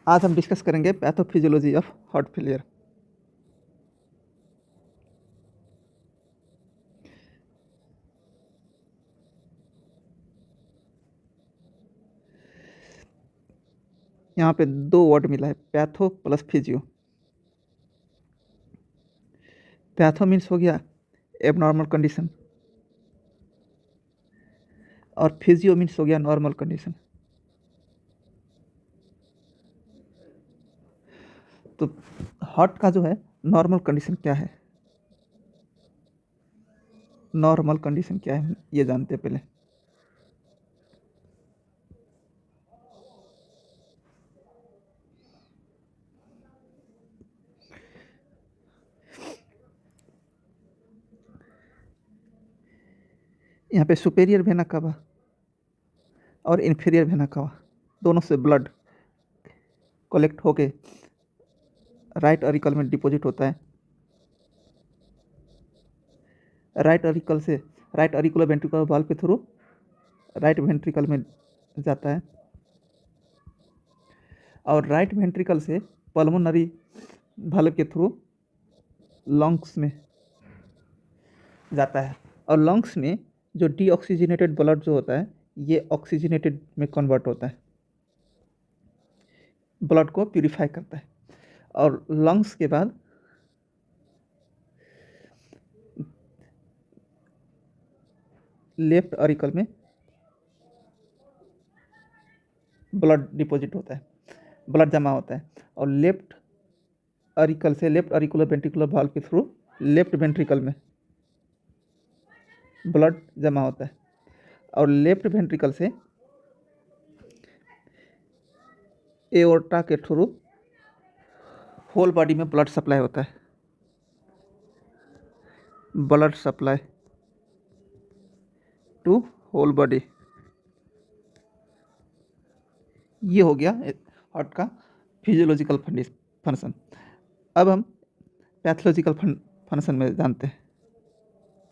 आज हम डिस्कस करेंगे पैथोफिजियोलॉजी ऑफ हार्ट फेलियर। यहाँ पे दो वर्ड मिला है, patho plus physio. Patho means हो गया एबनॉर्मल कंडीशन और फिजियो मीन्स हो गया नॉर्मल कंडीशन। तो हार्ट का जो है नॉर्मल कंडीशन क्या है, नॉर्मल कंडीशन क्या है ये जानते हैं पहले। यहाँ पे सुपेरियर वेना कावा और इन्फीरियर वेना कावा दोनों से ब्लड कलेक्ट होके राइट अरिकल में डिपॉजिट होता है। राइट अरिकल से राइट अरिकुलर वेंट्रिकुलर वाल्व के थ्रू राइट वेंट्रिकल में जाता है और राइट वेंट्रिकल से पल्मोनरी वाल्व के थ्रू लंग्स में जाता है और लंग्स में जो डीऑक्सीजनेटेड ब्लड जो होता है ये ऑक्सीजनेटेड में कन्वर्ट होता है, ब्लड को प्यूरिफाई करता है और लंग्स के बाद लेफ्ट अरिकल में ब्लड डिपॉजिट होता है, ब्लड जमा होता है और लेफ्ट अरिकल से लेफ्ट अरिकुलर वेंट्रिकुलर वाल्व के थ्रू लेफ्ट वेंट्रिकल में ब्लड जमा होता है और लेफ्ट वेंट्रिकल से एओर्टा के थ्रू होल बॉडी में ब्लड सप्लाई होता है, blood supply to whole body. ये हो गया हार्ट का फिजियोलॉजिकल फंक्शन। अब हम पैथोलॉजिकल फंक्शन में जानते हैं।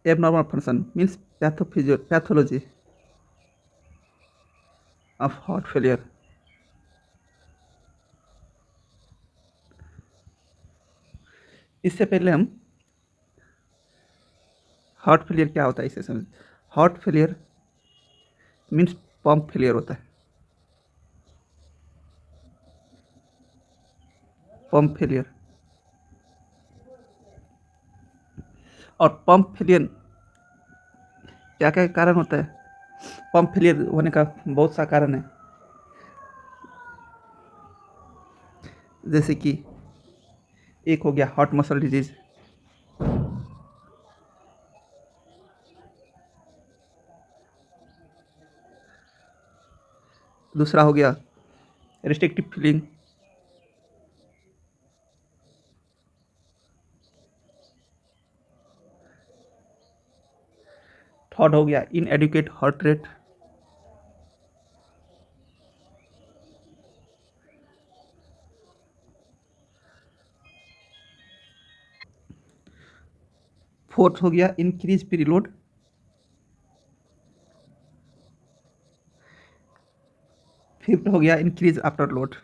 Abnormal function means pathology of heart failure. इससे पहले हम हार्ट फेलियर क्या होता है इसे समझ। Heart failure means pump failure होता है, पंप फेलियर। और पंप फेलियर क्या क्या कारण होता है, पंप फेलियर होने का बहुत सा कारण है, जैसे कि एक हो गया हार्ट मसल डिजीज, दूसरा हो गया रिस्ट्रिक्टिव फीलिंग, थर्ड हो गया इनएडुकेट हार्ट रेट, फोर्थ हो गया इंक्रीज पीरिलोड, फिफ्थ हो गया इंक्रीज आफ्टर लोड।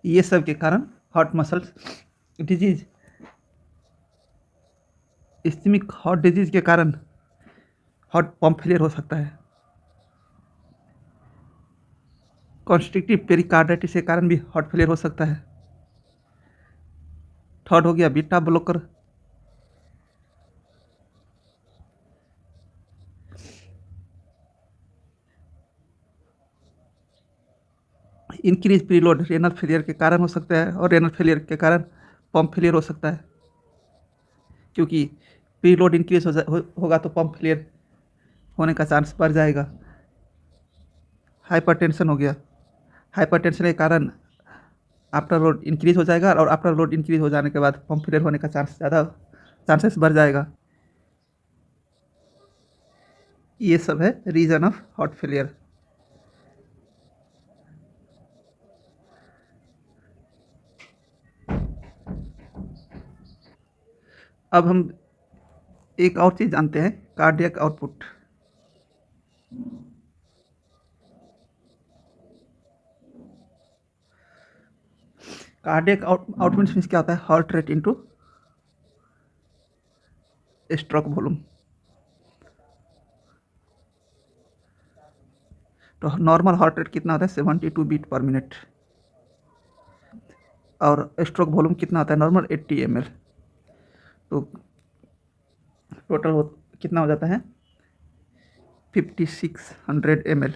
ये सब के कारण heart muscle disease, ischaemic heart disease के कारण हार्ट पंप फेलियर हो सकता है, कॉन्स्ट्रिक्टिव पेरिकार्डाइटिस के कारण भी हार्ट फेलियर हो सकता है। थर्ड हो गया beta blocker, increase preload renal failure के कारण हो सकता है और रेनल फेलियर के कारण पंप फेलियर हो सकता है, क्योंकि प्रीलोड इंक्रीज होगा तो पंप फेलियर होने का चांस बढ़ जाएगा। हाइपरटेंशन हो गया, हाइपरटेंशन के कारण आफ्टर लोड इंक्रीज हो जाएगा और आफ्टर लोड इंक्रीज हो जाने के बाद पंप फेलियर होने का चांसेस बढ़ जाएगा। ये सब है रीजन ऑफ हार्ट फेलियर। अब हम एक और चीज़ जानते हैं, cardiac output. Cardiac output means क्या होता है, heart rate into stroke volume. तो नॉर्मल हार्ट रेट कितना होता है, 72 बीट पर मिनट, और स्ट्रोक वॉल्यूम कितना होता है नॉर्मल, 80 ml। तो टोटल कितना हो जाता है, 5600 ml,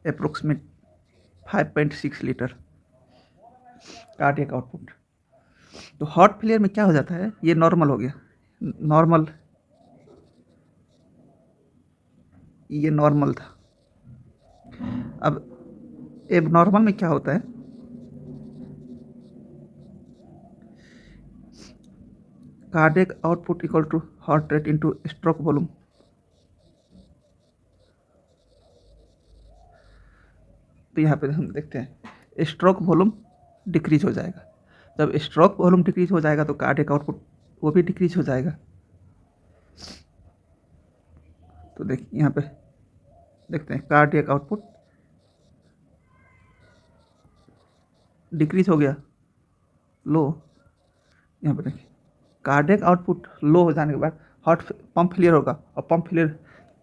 approximate 5.6 litre cardiac output. तो हार्ट फेलियर में क्या हो जाता है, ये नॉर्मल हो गया, नॉर्मल, ये नॉर्मल था। अब एब नॉर्मल में क्या होता है, cardiac output equal to heart rate into stroke volume. तो यहाँ पे हम देखते हैं स्ट्रोक वॉल्यूम डिक्रीज हो जाएगा। जब स्ट्रोक वॉल्यूम डिक्रीज हो जाएगा तो कार्डियक आउटपुट वो भी डिक्रीज हो जाएगा। तो देखिए यहाँ पे देखते हैं कार्डियक आउटपुट डिक्रीज हो गया, लो। यहाँ पे देखिए कार्डियक आउटपुट लो हो जाने के बाद हार्ट पंप फेलियर होगा, और पंप फेलियर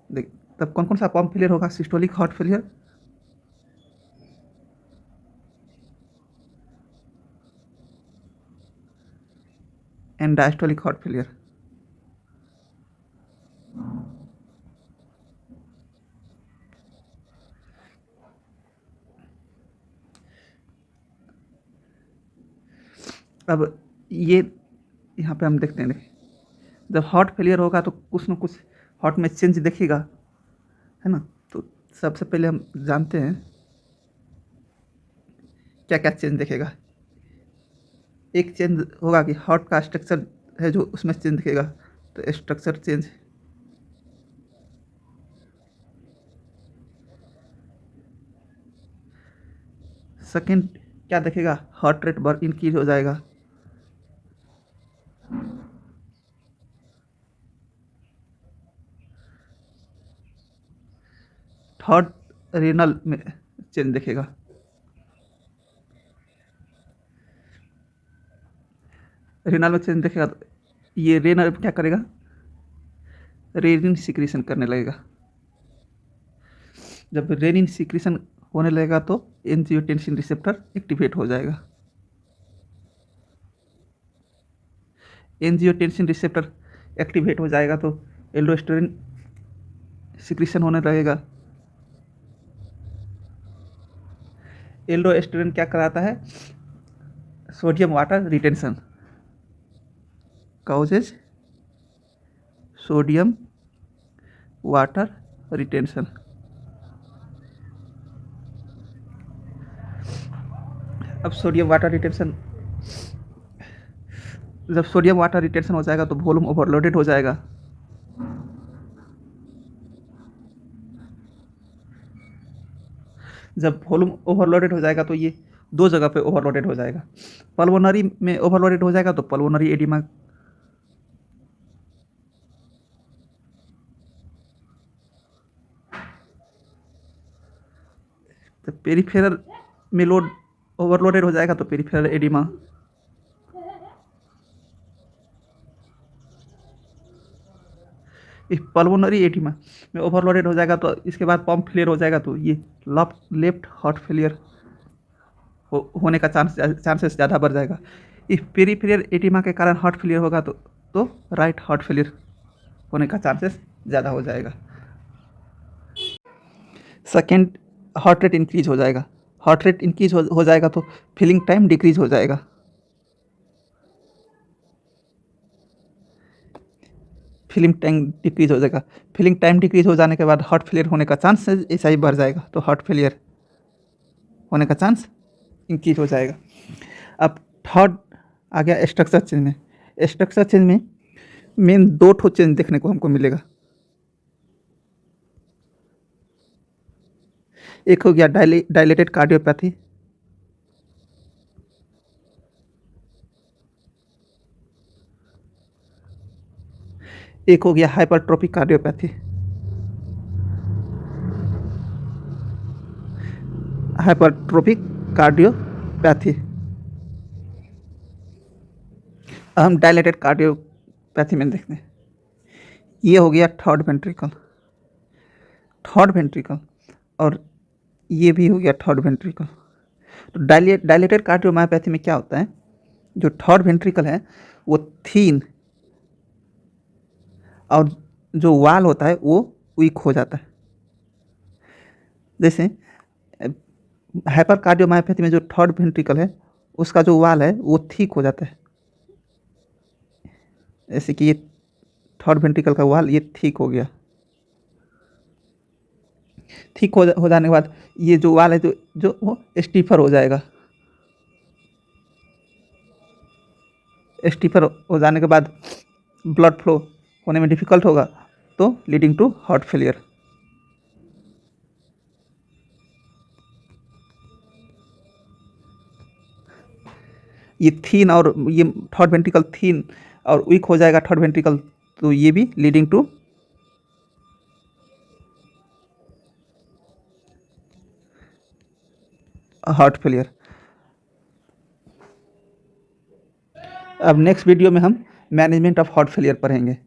देख तब कौन कौन सा पंप फेलियर होगा, systolic heart failure, and diastolic heart failure. अब ये यहाँ पे हम देखते हैं, देखिए जब हार्ट फेलियर होगा तो कुछ न कुछ हार्ट में चेंज दिखेगा, है ना। तो सबसे पहले हम जानते हैं क्या क्या चेंज दिखेगा। एक चेंज होगा कि हार्ट का स्ट्रक्चर है जो उसमें चेंज दिखेगा, तो स्ट्रक्चर चेंज। सेकंड क्या दिखेगा, हार्ट रेट बर इंक्रीज हो जाएगा। थर्ड रीनल में चेंज दिखेगा। रीनल में चेंज दिखेगा तो ये रेनल क्या करेगा, रेनिन सिक्रीशन करने लगेगा। जब रेनिन सिक्रीशन होने लगेगा तो एंजियोटेंसिन रिसेप्टर एक्टिवेट हो जाएगा। एंजियोटेंसिन रिसेप्टर एक्टिवेट हो जाएगा तो एल्डोस्टेरोन सिक्रीशन होने लगेगा। एल्डोस्टेरोन क्या कराता है, sodium water retention, causes sodium water retention. अब सोडियम वाटर रिटेंशन, जब सोडियम वाटर रिटेंशन हो जाएगा तो वॉल्यूम ओवरलोडेड हो जाएगा। जब वॉल्यूम ओवरलोडेड हो जाएगा तो ये दो जगह पे ओवरलोडेड हो जाएगा। पल्मोनरी में ओवरलोडेड हो जाएगा तो पल्मोनरी एडिमा, तो पेरिफेरल में लोड ओवरलोडेड हो जाएगा तो पेरिफेरल एडिमा। इस पल्मोनरी एडिमा में ओवरलोडेड हो जाएगा तो इसके बाद पंप फेलियर हो जाएगा तो ये लेफ्ट हार्ट फेलियर होने का चांसेस ज़्यादा बढ़ जाएगा। इस पेरिफेरल एडिमा के कारण हार्ट फेलियर होगा तो राइट हार्ट फेलियर होने का चांसेस ज़्यादा हो जाएगा। सेकेंड, हार्ट रेट इंक्रीज हो जाएगा। हार्ट रेट इंक्रीज हो जाएगा तो फिलिंग टाइम डिक्रीज हो जाएगा। फिलिंग टाइम डिक्रीज हो जाएगा। फिलिंग टाइम डिक्रीज हो जाने के बाद हार्ट फेलियर होने का चांस ऐसा ही बढ़ जाएगा, तो हार्ट फेलियर होने का चांस इंक्रीज हो जाएगा। अब थर्ड आ गया स्ट्रक्चर चेंज में। स्ट्रक्चर चेंज में मेन दो ठो चेंज देखने को हमको मिलेगा। एक हो गया डायलेटेड कार्डियोपैथी, एक हो गया हाइपरट्रोफिक कार्डियोपैथी। हाइपरट्रोफिक कार्डियोपैथी अब हम डायलेटेड कार्डियोपैथी में देखते हैं। ये हो गया थर्ड वेंट्रिकल और ये भी हो गया थर्ड वेंट्रिकल। तो डायलेटेड कार्डियोमायोपैथी में क्या होता है, जो थर्ड वेंट्रिकल है वो थीन और जो वाल होता है वो वीक हो जाता है। जैसे हाइपर कार्डियोमायोपैथी में जो थर्ड वेंट्रिकल है उसका जो वाल है वो थिक हो जाता है। जैसे कि ये थर्ड वेंट्रिकल का वाल ये थिक हो गया। थिक हो जाने के बाद ये जो वाल है जो वो स्टीफर हो जाएगा। स्टीफर हो जाने के बाद ब्लड फ्लो होने में डिफ़िकल्ट होगा, तो लीडिंग टू हार्ट फेलियर। ये थीन और ये थर्ड वेंट्रिकल थीन और वीक हो जाएगा थर्ड वेंट्रिकल, तो ये भी लीडिंग टू हार्ट फेलियर। अब नेक्स्ट वीडियो में हम मैनेजमेंट ऑफ हार्ट फेलियर पढ़ेंगे।